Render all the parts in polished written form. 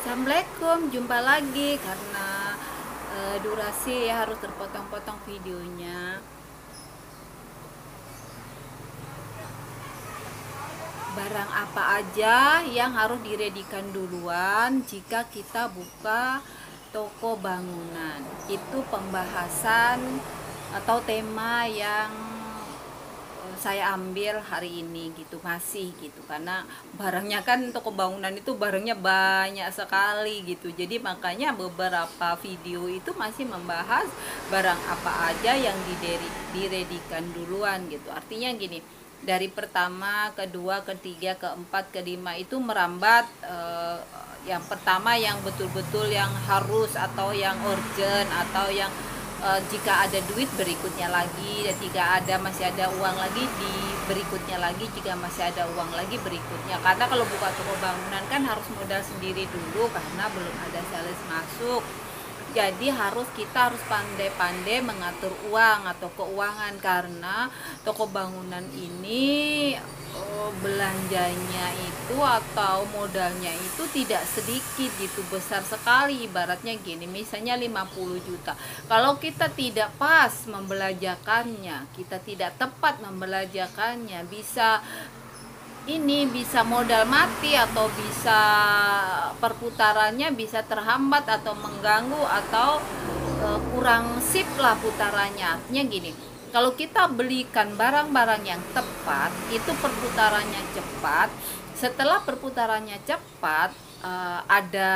Assalamualaikum, jumpa lagi karena durasi ya harus terpotong-potong videonya. Barang apa aja yang harus diredikan duluan jika kita buka toko bangunan? Itu pembahasan atau tema yang saya ambil hari ini gitu, masih gitu, karena barangnya kan toko bangunan itu barangnya banyak sekali gitu, jadi makanya beberapa video itu masih membahas barang apa aja yang diredikan duluan gitu. Artinya gini, dari pertama, kedua, ketiga, keempat, kelima itu merambat. Yang pertama yang betul-betul yang harus atau yang urgent atau yang jika ada duit berikutnya lagi, dan jika ada masih ada uang lagi di berikutnya lagi, jika masih ada uang lagi berikutnya. Karena kalau buka toko bangunan kan harus modal sendiri dulu karena belum ada sales masuk. Jadi kita harus pandai-pandai mengatur uang atau keuangan, karena toko bangunan ini belanjanya itu atau modalnya itu tidak sedikit gitu, besar sekali. Ibaratnya gini, misalnya 50 juta. Kalau kita tidak pas membelajarkannya, kita tidak tepat membelajarkannya, bisa modal mati atau bisa perputarannya bisa terhambat atau mengganggu atau kurang sip lah putarannya. Artinya gini, kalau kita belikan barang-barang yang tepat, itu perputarannya cepat. Setelah perputarannya cepat, ada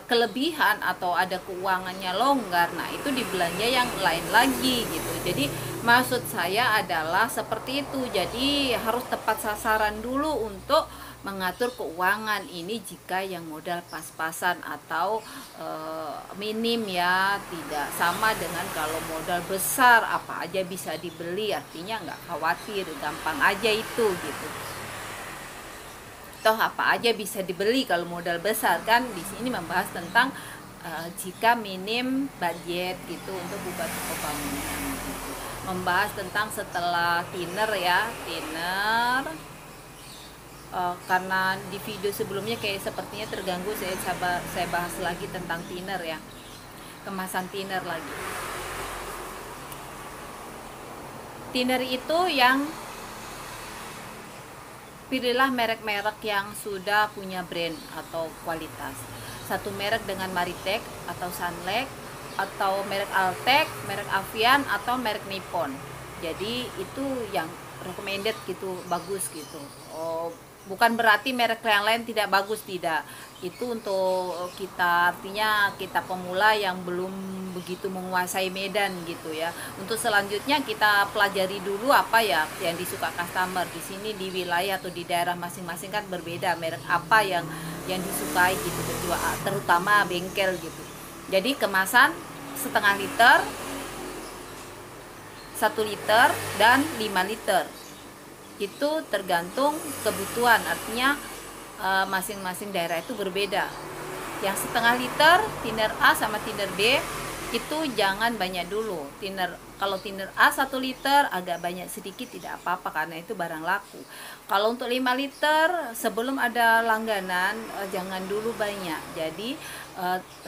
kelebihan atau ada keuangannya longgar, nah itu dibelanja yang lain lagi gitu. Jadi maksud saya adalah seperti itu. Jadi harus tepat sasaran dulu untuk mengatur keuangan ini jika yang modal pas-pasan atau minim ya, tidak sama dengan kalau modal besar apa aja bisa dibeli. Artinya nggak khawatir, gampang aja itu gitu. Toh apa aja bisa dibeli kalau modal besar kan. Di sini membahas tentang jika minim budget gitu untuk buka toko bangunan gitu. Membahas tentang setelah thinner ya, thinner. Karena di video sebelumnya kayak sepertinya terganggu, saya bahas lagi tentang thinner ya, kemasan thinner lagi. Thinner itu yang pilihlah merek-merek yang sudah punya brand atau kualitas. Satu merek dengan Maritek atau Sunlight, atau merek Altek, merek Avian, atau merek Nippon. Jadi itu yang recommended gitu, bagus gitu. Bukan berarti merek yang lain tidak bagus, tidak. Itu untuk kita, artinya kita pemula yang belum begitu menguasai medan gitu ya. Untuk selanjutnya kita pelajari dulu apa ya yang disuka customer. Di sini di wilayah atau di daerah masing-masing kan berbeda merek apa yang disukai gitu, terutama bengkel gitu. Jadi kemasan setengah liter, 1 liter, dan 5 liter. Itu tergantung kebutuhan, artinya masing-masing daerah itu berbeda. Yang setengah liter thinner A sama thinner B itu jangan banyak dulu. Kalau thinner A 1 liter agak banyak sedikit tidak apa-apa karena itu barang laku. Kalau untuk 5 liter sebelum ada langganan jangan dulu banyak. Jadi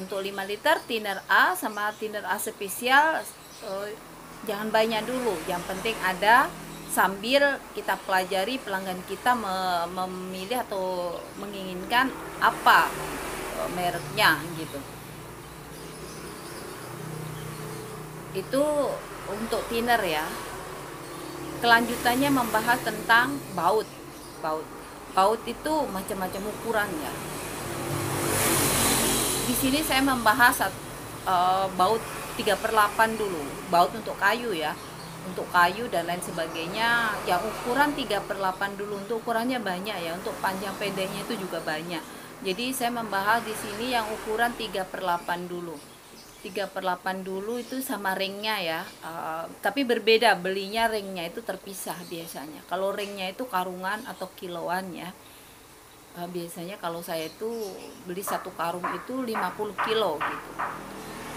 untuk 5 liter thinner A sama thinner A spesial jangan banyak dulu. Yang penting ada, sambil kita pelajari pelanggan kita memilih atau menginginkan apa mereknya gitu. Itu untuk thinner ya. Kelanjutannya membahas tentang baut. Baut itu macam-macam ukuran ya. Di sini saya membahas baut 3/8 dulu. Baut untuk kayu ya. Untuk kayu dan lain sebagainya yang ukuran 3/8 dulu. Untuk ukurannya banyak ya, untuk panjang pendeknya itu juga banyak. Jadi saya membahas di sini yang ukuran 3/8 dulu. 3/8 dulu itu sama ringnya ya, tapi berbeda, belinya ringnya itu terpisah biasanya. Kalau ringnya itu karungan atau kiloan ya, biasanya kalau saya itu beli satu karung itu 50 kilo gitu.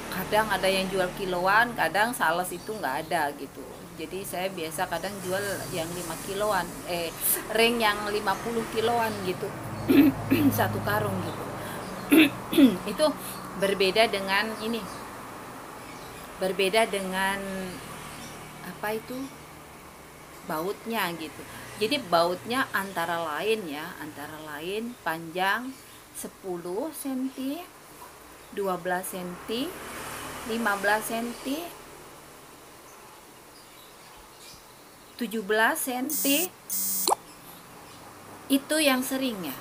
Kadang ada yang jual kiloan, kadang sales itu nggak ada gitu. Jadi saya biasa kadang jual yang 5 kiloan, ring yang 50 kiloan gitu. Satu karung gitu. Itu berbeda dengan ini, berbeda dengan apa itu, bautnya gitu. Jadi bautnya antara lain panjang 10 cm, 12 cm, 15 cm, 17 cm. Itu yang sering ya.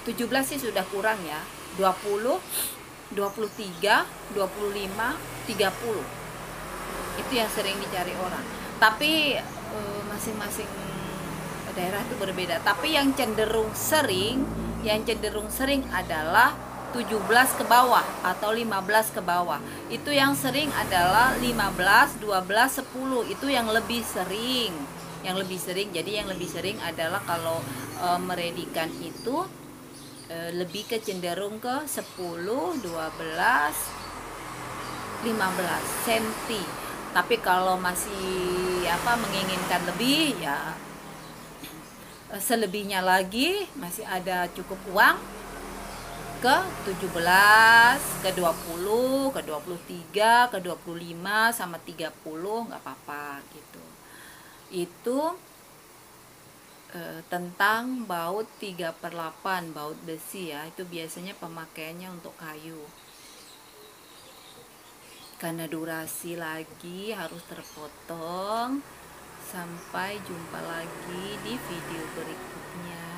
17 sih sudah kurang ya. 20, 23, 25, 30. Itu yang sering dicari orang. Tapi masing-masing daerah itu berbeda. Tapi yang cenderung sering adalah 17 ke bawah atau 15 ke bawah. Itu yang sering adalah 15, 12, 10. Itu yang lebih sering. Jadi yang lebih sering adalah kalau meredikan itu lebih ke cenderung ke 10, 12, 15 cm. Tapi kalau masih menginginkan lebih ya, selebihnya lagi masih ada cukup uang, ke 17, ke 20, ke 23, ke 25 sama 30 nggak apa-apa gitu. Itu tentang baut 3/8, baut besi ya. Itu biasanya pemakaiannya untuk kayu. Karena durasi lagi harus terpotong. Sampai jumpa lagi di video berikutnya.